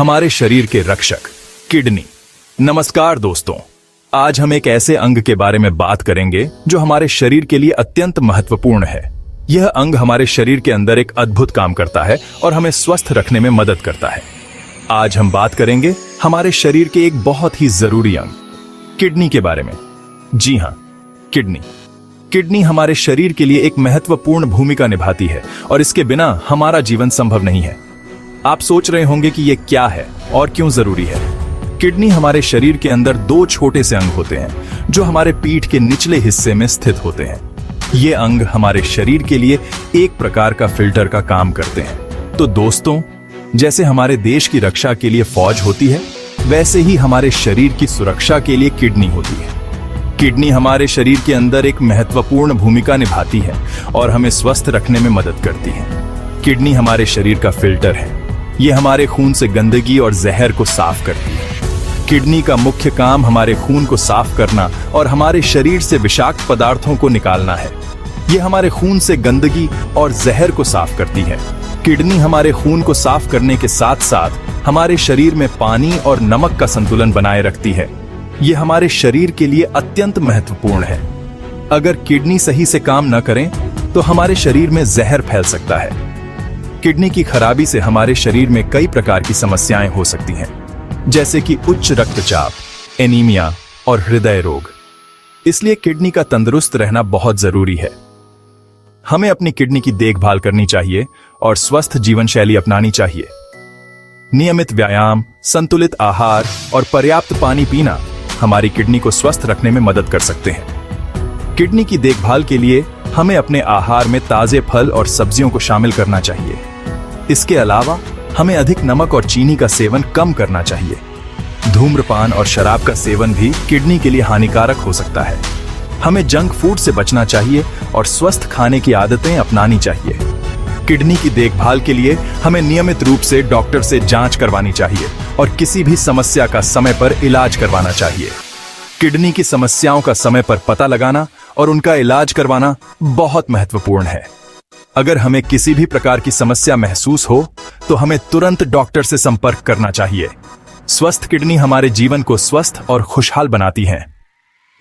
हमारे शरीर के रक्षक किडनी। नमस्कार दोस्तों, आज हम एक ऐसे अंग के बारे में बात करेंगे जो हमारे शरीर के लिए अत्यंत महत्वपूर्ण है। यह अंग हमारे शरीर के अंदर एक अद्भुत काम करता है और हमें स्वस्थ रखने में मदद करता है। आज हम बात करेंगे हमारे शरीर के एक बहुत ही जरूरी अंग किडनी के बारे में। जी हाँ, किडनी। किडनी हमारे शरीर के लिए एक महत्वपूर्ण भूमिका निभाती है और इसके बिना हमारा जीवन संभव नहीं है। आप सोच रहे होंगे कि यह क्या है और क्यों जरूरी है। किडनी हमारे शरीर के अंदर दो छोटे से अंग होते हैं जो हमारे पीठ के निचले हिस्से में स्थित होते हैं। ये अंग हमारे शरीर के लिए एक प्रकार का फिल्टर का काम करते हैं। तो दोस्तों, जैसे हमारे देश की रक्षा के लिए फौज होती है, वैसे ही हमारे शरीर की सुरक्षा के लिए किडनी होती है। किडनी हमारे शरीर के अंदर एक महत्वपूर्ण भूमिका निभाती है और हमें स्वस्थ रखने में मदद करती है। किडनी हमारे शरीर का फिल्टर है। ये हमारे खून से गंदगी और जहर को साफ करती है। किडनी का मुख्य काम हमारे खून को साफ करना और हमारे शरीर से विषाक्त पदार्थों को निकालना है। ये हमारे खून से गंदगी और जहर को साफ करती है। किडनी हमारे खून को साफ करने के साथ साथ हमारे शरीर में पानी और नमक का संतुलन बनाए रखती है। यह हमारे शरीर के लिए अत्यंत महत्वपूर्ण है। अगर किडनी सही से काम न करें तो हमारे शरीर में जहर फैल सकता है। किडनी की खराबी से हमारे शरीर में कई प्रकार की समस्याएं हो सकती हैं, जैसे कि उच्च रक्तचाप, एनीमिया और हृदय रोग। इसलिए किडनी का तंदुरुस्त रहना बहुत जरूरी है। हमें अपनी किडनी की देखभाल करनी चाहिए और स्वस्थ जीवन शैली अपनानी चाहिए। नियमित व्यायाम, संतुलित आहार और पर्याप्त पानी पीना हमारी किडनी को स्वस्थ रखने में मदद कर सकते हैं। किडनी की देखभाल के लिए हमें अपने आहार में ताजे फल और सब्जियों को शामिल करना चाहिए। इसके अलावा हमें अधिक नमक और चीनी का सेवन कम करना चाहिए। धूम्रपान और शराब का सेवन भी किडनी के लिए हानिकारक हो सकता है। हमें जंक फूड से बचना चाहिए और स्वस्थ खाने की आदतें अपनानी चाहिए। किडनी की देखभाल के लिए हमें नियमित रूप से डॉक्टर से जांच करवानी चाहिए और किसी भी समस्या का समय पर इलाज करवाना चाहिए। किडनी की समस्याओं का समय पर पता लगाना और उनका इलाज करवाना बहुत महत्वपूर्ण है। अगर हमें किसी भी प्रकार की समस्या महसूस हो तो हमें तुरंत डॉक्टर से संपर्क करना चाहिए। स्वस्थ किडनी हमारे जीवन को स्वस्थ और खुशहाल बनाती है।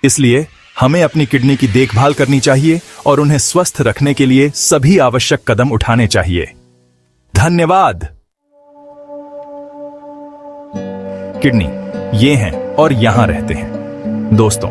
इसलिए हमें अपनी किडनी की देखभाल करनी चाहिए और उन्हें स्वस्थ रखने के लिए सभी आवश्यक कदम उठाने चाहिए। धन्यवाद। किडनी ये हैं और यहां रहते हैं। दोस्तों,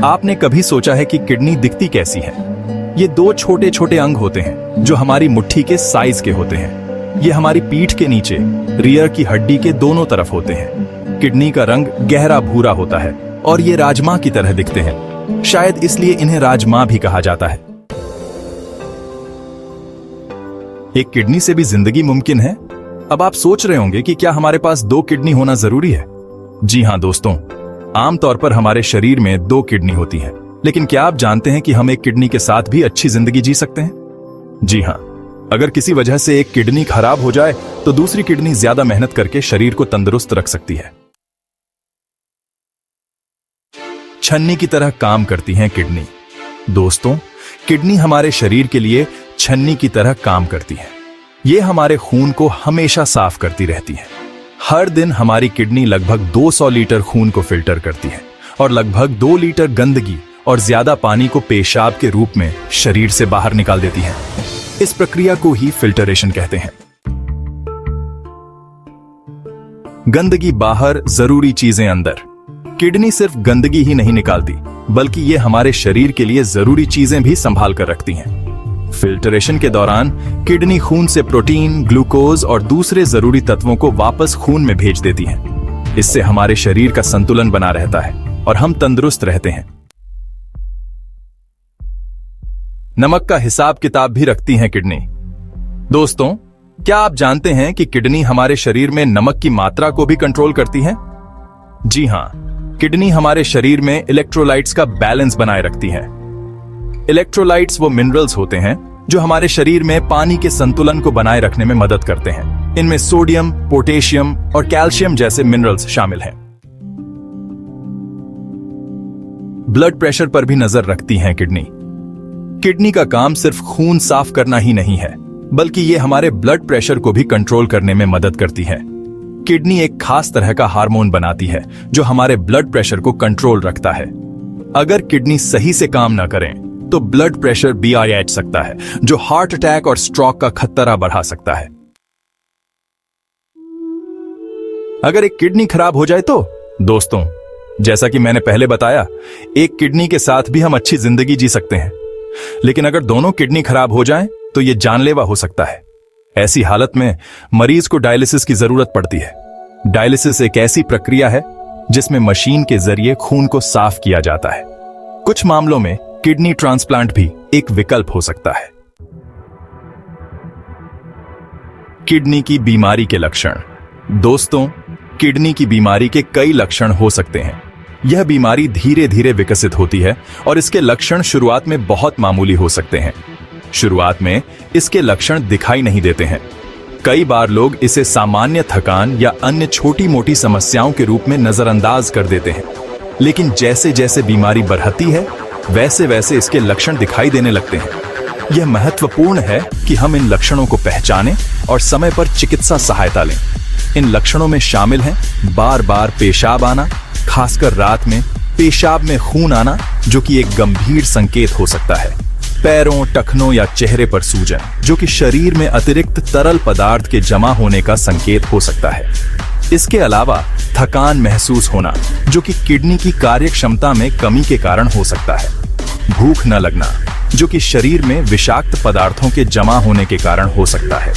आपने कभी सोचा है कि किडनी दिखती कैसी है? ये दो छोटे छोटे अंग होते हैं जो हमारी मुट्ठी के साइज के होते हैं। ये हमारी पीठ के नीचे रियर की हड्डी के दोनों तरफ होते हैं। किडनी का रंग गहरा भूरा होता है और ये राजमा की तरह दिखते हैं। शायद इसलिए इन्हें राजमा भी कहा जाता है। एक किडनी से भी जिंदगी मुमकिन है। अब आप सोच रहे होंगे कि क्या हमारे पास दो किडनी होना जरूरी है? जी हां दोस्तों, आमतौर पर हमारे शरीर में दो किडनी होती हैं, लेकिन क्या आप जानते हैं कि हम एक किडनी के साथ भी अच्छी जिंदगी जी सकते हैं? जी हां, अगर किसी वजह से एक किडनी खराब हो जाए तो दूसरी किडनी ज्यादा मेहनत करके शरीर को तंदुरुस्त रख सकती है। छन्नी की तरह काम करती हैं किडनी। दोस्तों, किडनी हमारे शरीर के लिए छन्नी की तरह काम करती है। ये हमारे खून को हमेशा साफ करती रहती है। हर दिन हमारी किडनी लगभग 200 लीटर खून को फिल्टर करती है और लगभग 2 लीटर गंदगी और ज्यादा पानी को पेशाब के रूप में शरीर से बाहर निकाल देती है। इस प्रक्रिया को ही फिल्टरेशन कहते हैं। गंदगी बाहर, जरूरी चीजें अंदर। किडनी सिर्फ गंदगी ही नहीं निकालती, बल्कि ये हमारे शरीर के लिए जरूरी चीजें भी संभाल कर रखती हैं। फिल्टरेशन के दौरान किडनी खून से प्रोटीन, ग्लूकोज और दूसरे जरूरी तत्वों को वापस खून में भेज देती है। इससे हमारे शरीर का संतुलन बना रहता है और हम तंदुरुस्त रहते हैं। नमक का हिसाब किताब भी रखती हैं किडनी। दोस्तों, क्या आप जानते हैं कि किडनी हमारे शरीर में नमक की मात्रा को भी कंट्रोल करती है? जी हां, किडनी हमारे शरीर में इलेक्ट्रोलाइट्स का बैलेंस बनाए रखती है। इलेक्ट्रोलाइट्स वो मिनरल्स होते हैं जो हमारे शरीर में पानी के संतुलन को बनाए रखने में मदद करते हैं। इनमें सोडियम, पोटेशियम और कैल्शियम जैसे मिनरल्स शामिल हैं। ब्लड प्रेशर पर भी नजर रखती हैं किडनी। किडनी का काम सिर्फ खून साफ करना ही नहीं है, बल्कि ये हमारे ब्लड प्रेशर को भी कंट्रोल करने में मदद करती है। किडनी एक खास तरह का हार्मोन बनाती है जो हमारे ब्लड प्रेशर को कंट्रोल रखता है। अगर किडनी सही से काम ना करें तो ब्लड प्रेशर बढ़ सकता है, जो हार्ट अटैक और स्ट्रोक का खतरा बढ़ा सकता है। अगर एक किडनी खराब हो जाए तो दोस्तों, जैसा कि मैंने पहले बताया, एक किडनी के साथ भी हम अच्छी जिंदगी जी सकते हैं, लेकिन अगर दोनों किडनी खराब हो जाएं तो यह जानलेवा हो सकता है। ऐसी हालत में मरीज को डायलिसिस की जरूरत पड़ती है। डायलिसिस एक ऐसी प्रक्रिया है जिसमें मशीन के जरिए खून को साफ किया जाता है। कुछ मामलों में किडनी ट्रांसप्लांट भी एक विकल्प हो सकता है। किडनी की बीमारी के लक्षण। दोस्तों, किडनी की बीमारी के कई लक्षण हो सकते हैं। यह बीमारी धीरे धीरे विकसित होती है और इसके लक्षण शुरुआत में बहुत मामूली हो सकते हैं। शुरुआत में इसके लक्षण दिखाई नहीं देते हैं। कई बार लोग इसे सामान्य थकान या अन्य छोटी मोटी समस्याओं के रूप में नजरअंदाज कर देते हैं, लेकिन जैसे जैसे बीमारी बढ़ती है वैसे वैसे इसके लक्षण दिखाई देने लगते हैं। यह महत्वपूर्ण है कि हम इन लक्षणों को पहचानें और समय पर चिकित्सा सहायता लें। इन लक्षणों में शामिल हैं बार बार पेशाब आना, खासकर रात में पेशाब में खून आना, जो कि एक गंभीर संकेत हो सकता है। पैरों, टखनों या चेहरे पर सूजन, जो कि शरीर में अतिरिक्त तरल पदार्थ के जमा होने का संकेत हो सकता है। इसके अलावा थकान महसूस होना, जो कि किडनी की कार्यक्षमता में कमी के कारण हो सकता है। भूख न लगना, जो कि शरीर में विषाक्त पदार्थों के जमा होने के कारण हो सकता है।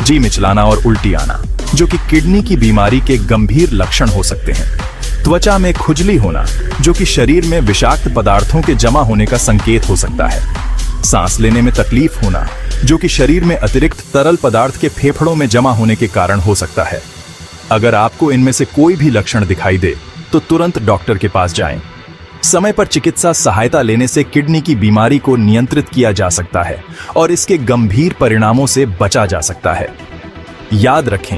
जी मिचलाना और उल्टी आना, जो कि किडनी की बीमारी के गंभीर लक्षण हो सकते हैं। त्वचा में खुजली होना, जो कि शरीर में विषाक्त पदार्थों के जमा होने का संकेत हो सकता है। सांस लेने में तकलीफ होना, जो कि शरीर में अतिरिक्त तरल पदार्थ के फेफड़ों में जमा होने के कारण हो सकता है। अगर आपको इनमें से कोई भी लक्षण दिखाई दे तो तुरंत डॉक्टर के पास जाएं। समय पर चिकित्सा सहायता लेने से किडनी की बीमारी को नियंत्रित किया जा सकता है और इसके गंभीर परिणामों से बचा जा सकता है। याद रखें,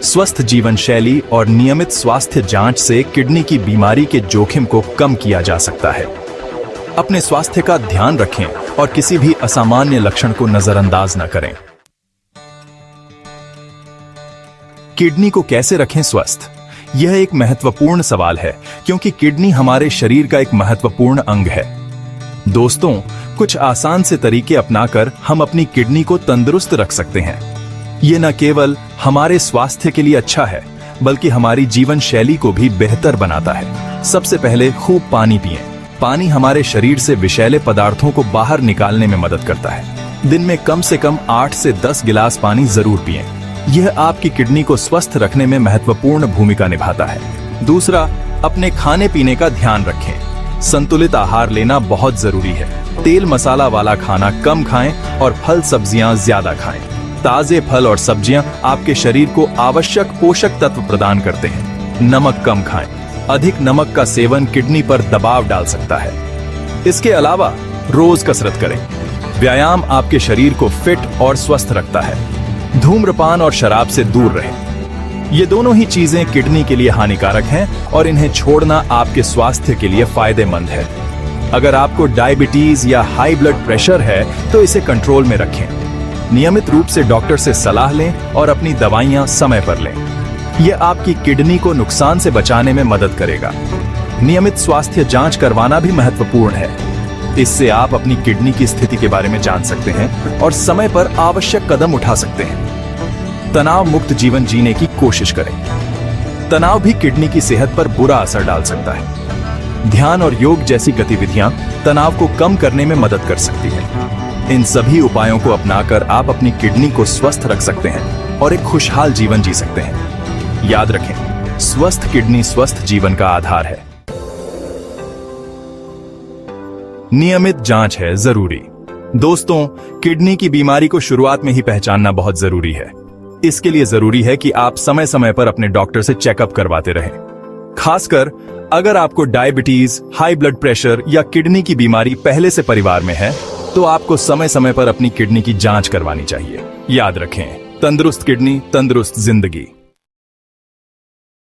स्वस्थ जीवन शैली और नियमित स्वास्थ्य जांच से किडनी की बीमारी के जोखिम को कम किया जा सकता है। अपने स्वास्थ्य का ध्यान रखें और किसी भी असामान्य लक्षण को नजरअंदाज न करें। किडनी को कैसे रखें स्वस्थ? यह एक महत्वपूर्ण सवाल है क्योंकि किडनी हमारे शरीर का एक महत्वपूर्ण अंग है। दोस्तों, कुछ आसान से तरीके अपनाकर हम अपनी किडनी को तंदुरुस्त रख सकते हैं। ये न केवल हमारे स्वास्थ्य के लिए अच्छा है, बल्कि हमारी जीवन शैली को भी बेहतर बनाता है। सबसे पहले खूब पानी पिएं। पानी हमारे शरीर से विषैले पदार्थों को बाहर निकालने में मदद करता है। दिन में कम से कम 8 से 10 गिलास पानी जरूर पिएं। यह आपकी किडनी को स्वस्थ रखने में महत्वपूर्ण भूमिका निभाता है। दूसरा, अपने खाने पीने का ध्यान रखें। संतुलित आहार लेना बहुत जरूरी है। तेल मसाला वाला खाना कम खाएं और फल सब्जियां ज्यादा खाएं। ताजे फल और सब्जियां आपके शरीर को आवश्यक पोषक तत्व प्रदान करते हैं। नमक कम खाएं। अधिक नमक का सेवन किडनी पर दबाव डाल सकता है। इसके अलावा रोज कसरत करें। व्यायाम आपके शरीर को फिट और स्वस्थ रखता है। धूम्रपान और शराब से दूर रहें। ये दोनों ही चीजें किडनी के लिए हानिकारक हैं और इन्हें छोड़ना आपके स्वास्थ्य के लिए फायदेमंद है। अगर आपको डायबिटीज या हाई ब्लड प्रेशर है तो इसे कंट्रोल में रखें। नियमित रूप से डॉक्टर से सलाह लें और अपनी दवाइयां समय पर लें। यह आपकी किडनी को नुकसान से बचाने में मदद करेगा। नियमित स्वास्थ्य जांच करवाना भी महत्वपूर्ण है। इससे आप अपनी किडनी की स्थिति के बारे में जान सकते हैं और समय पर आवश्यक कदम उठा सकते हैं। तनाव मुक्त जीवन जीने की कोशिश करें। तनाव भी किडनी की सेहत पर बुरा असर डाल सकता है। ध्यान और योग जैसी गतिविधियां तनाव को कम करने में मदद कर सकती हैं। इन सभी उपायों को अपनाकर आप अपनी किडनी को स्वस्थ रख सकते हैं और एक खुशहाल जीवन जी सकते हैं। याद रखें, स्वस्थ किडनी स्वस्थ जीवन का आधार है। नियमित जांच है जरूरी। दोस्तों, किडनी की बीमारी को शुरुआत में ही पहचानना बहुत जरूरी है। इसके लिए जरूरी है कि आप समय समय पर अपने डॉक्टर से चेकअप करवाते रहें। खासकर अगर आपको डायबिटीज, हाई ब्लड प्रेशर या किडनी की बीमारी पहले से परिवार में है तो आपको समय समय पर अपनी किडनी की जांच करवानी चाहिए। याद रखें, तंदुरुस्त किडनी, तंदुरुस्त जिंदगी।